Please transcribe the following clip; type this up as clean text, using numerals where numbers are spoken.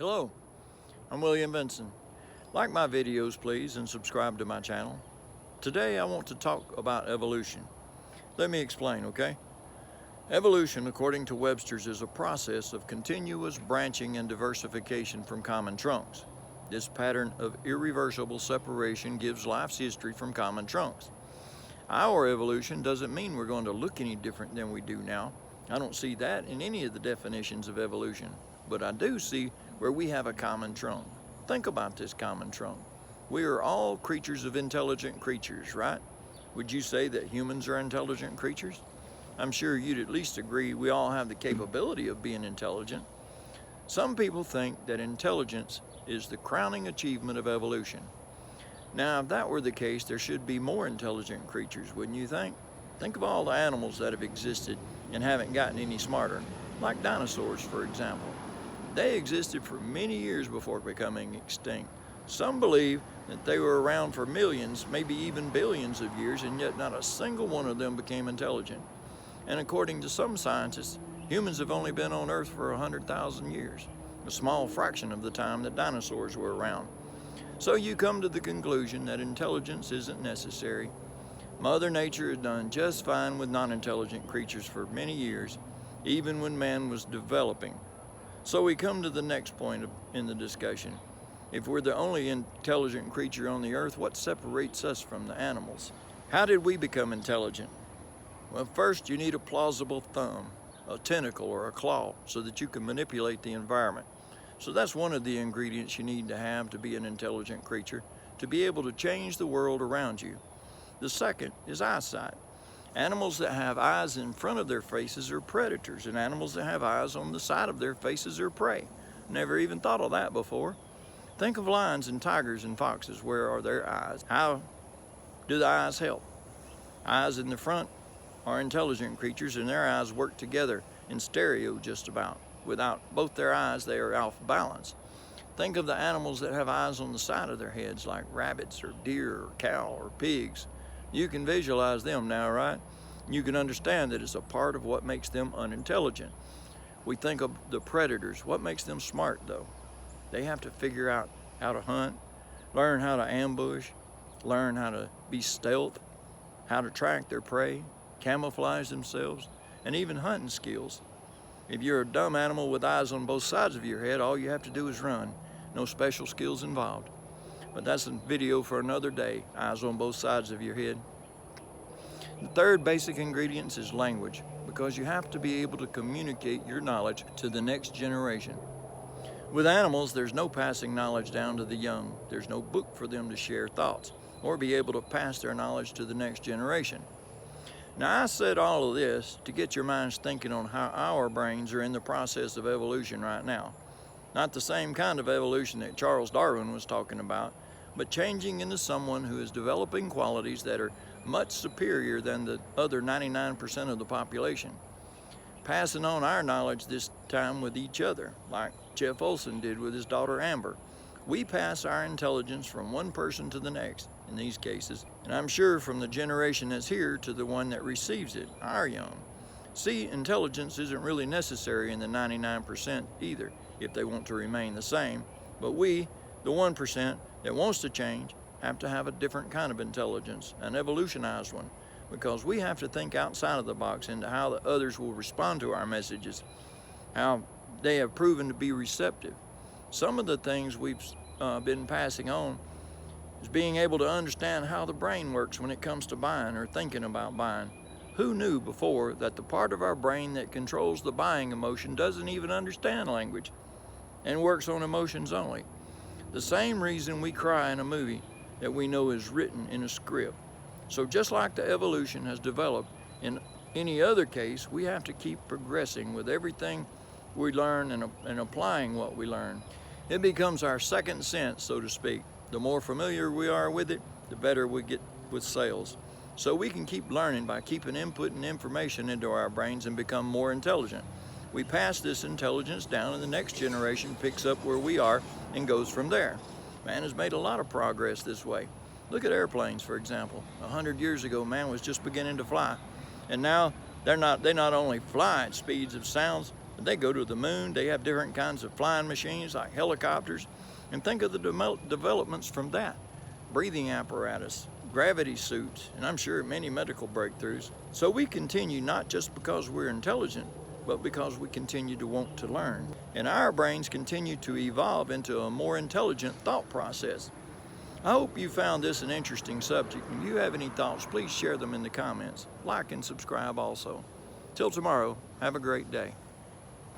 Hello, I'm William Vinson. Like my videos, please, and subscribe to my channel. Today I want to talk about evolution. Let me explain, okay? Evolution, according to Webster's, is a process of continuous branching and diversification from common trunks. This pattern of irreversible separation gives life's history from common trunks. Our evolution doesn't mean we're going to look any different than we do now. I don't see that in any of the definitions of evolution, but I do see where we have a common trunk. Think about this common trunk. We are all creatures of intelligent creatures, right? Would you say that humans are intelligent creatures? I'm sure you'd at least agree we all have the capability of being intelligent. Some people think that intelligence is the crowning achievement of evolution. Now, if that were the case, there should be more intelligent creatures, wouldn't you think? Think of all the animals that have existed and haven't gotten any smarter, like dinosaurs, for example. They existed for many years before becoming extinct. Some believe that they were around for millions, maybe even billions of years, and yet not a single one of them became intelligent. And according to some scientists, humans have only been on Earth for 100,000 years, a small fraction of the time that dinosaurs were around. So you come to the conclusion that intelligence isn't necessary. Mother Nature has done just fine with non-intelligent creatures for many years, even when man was developing. So we come to the next point in the discussion. If we're the only intelligent creature on the earth, what separates us from the animals? How did we become intelligent? Well, first you need a plausible thumb, a tentacle or a claw, so that you can manipulate the environment. So that's one of the ingredients you need to have to be an intelligent creature, to be able to change the world around you. The second is eyesight. Animals that have eyes in front of their faces are predators, and animals that have eyes on the side of their faces are prey. Never even thought of that before. Think of lions and tigers and foxes. Where are their eyes? How do the eyes help? Eyes in the front are intelligent creatures, and their eyes work together in stereo just about. Without both their eyes, they are off balance. Think of the animals that have eyes on the side of their heads, like rabbits or deer or cow or pigs. You can visualize them now, right? You can understand that it's a part of what makes them unintelligent. We think of the predators. What makes them smart, though? They have to figure out how to hunt, learn how to ambush, learn how to be stealth, how to track their prey, camouflage themselves, and even hunting skills. If you're a dumb animal with eyes on both sides of your head, all you have to do is run. No special skills involved. But that's a video for another day, eyes on both sides of your head. The third basic ingredient is language, because you have to be able to communicate your knowledge to the next generation. With animals, there's no passing knowledge down to the young. There's no book for them to share thoughts or be able to pass their knowledge to the next generation. Now, I said all of this to get your minds thinking on how our brains are in the process of evolution right now. Not the same kind of evolution that Charles Darwin was talking about, but changing into someone who is developing qualities that are much superior than the other 99% of the population. Passing on our knowledge this time with each other, like Jeff Olson did with his daughter Amber. We pass our intelligence from one person to the next, in these cases, and I'm sure from the generation that's here to the one that receives it, our young. See, intelligence isn't really necessary in the 99% either, if they want to remain the same, but we, the 1% that wants to change, have to have a different kind of intelligence, an evolutionized one, because we have to think outside of the box into how the others will respond to our messages, how they have proven to be receptive. Some of the things we've been passing on is being able to understand how the brain works when it comes to buying or thinking about buying. Who knew before that the part of our brain that controls the buying emotion doesn't even understand language and works on emotions only? The same reason we cry in a movie that we know is written in a script. So just like the evolution has developed in any other case, we have to keep progressing with everything we learn and applying what we learn. It becomes our second sense, so to speak. The more familiar we are with it, the better we get with sales. So we can keep learning by keeping inputting information into our brains and become more intelligent. We pass this intelligence down and the next generation picks up where we are and goes from there. Man has made a lot of progress this way. Look at airplanes, for example. 100 years ago, man was just beginning to fly. And now they not only fly at speeds of sounds, They go to the moon. They have different kinds of flying machines like helicopters. And think of the developments from that. Breathing apparatus, gravity suits, and I'm sure many medical breakthroughs. So we continue not just because we're intelligent, but because we continue to want to learn. And our brains continue to evolve into a more intelligent thought process. I hope you found this an interesting subject. If you have any thoughts, please share them in the comments. Like and subscribe also. Till tomorrow, have a great day.